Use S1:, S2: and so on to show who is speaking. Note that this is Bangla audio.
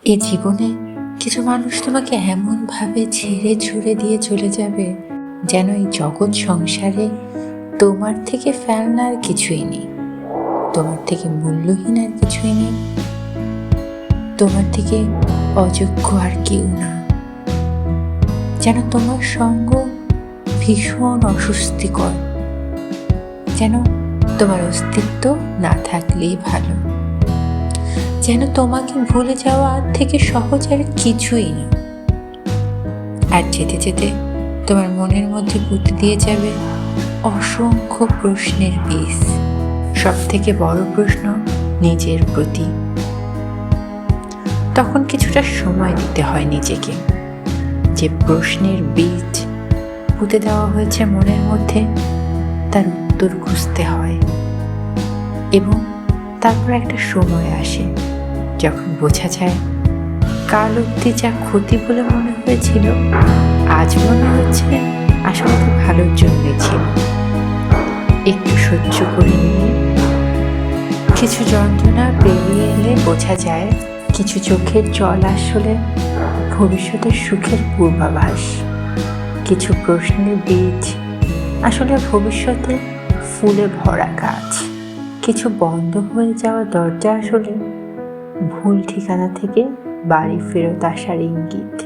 S1: এ জীবনে কিছু মানুষ তোমাকে এমনভাবে ছেড়ে ছুড়ে দিয়ে চলে যাবে যেন এই জগৎ সংসারে তোমার থেকে ফেলনা আর কিছুই নেই, তোমার থেকে মূল্যহীন আর কিছুই নেই, তোমার থেকে অযোগ্য আর কেউ না। যেন তোমার সঙ্গ ভীষণ অস্বস্তিকর, যেন তোমার অস্তিত্ব না থাকলেই ভালো, যেন তোমাকে ভুলে যাওয়া থেকে সহজ আর কিছুই না। আর যেতে যেতে তোমার মনের মধ্যে পুঁতে দিয়ে যাবে অসংখ্য প্রশ্নের বীজ। সব থেকে বড় প্রশ্ন নিজের প্রতি। তখন কিছুটা সময় দিতে হয় নিজেকে। যে প্রশ্নের বীজ পুঁতে দেওয়া হয়েছে মনের মধ্যে, তার উত্তর খুঁজতে হয়। এবং তারপর একটা সময় আসে যখন বোঝা যায় কাল অবধি যা ক্ষতি বলে মনে হয়েছিল, আজ মনে হচ্ছে আসলে তো ভালোর জন্যই ছিল। একটু সহ্য করে নিয়ে কিছু যন্ত্রণা পেরিয়ে এলে বোঝা যায় কিছু চোখের জল আসলে ভবিষ্যতের সুখের পূর্বাভাস। কিছু প্রশ্নের বীজ আসলে ভবিষ্যতে ফুলে ভরা গাছ। কিছু বন্ধ হয়ে যাওয়া দরজা আসলে ভুল ঠিকানা থেকে বাড়ি ফেরত আসার ইঙ্গিত।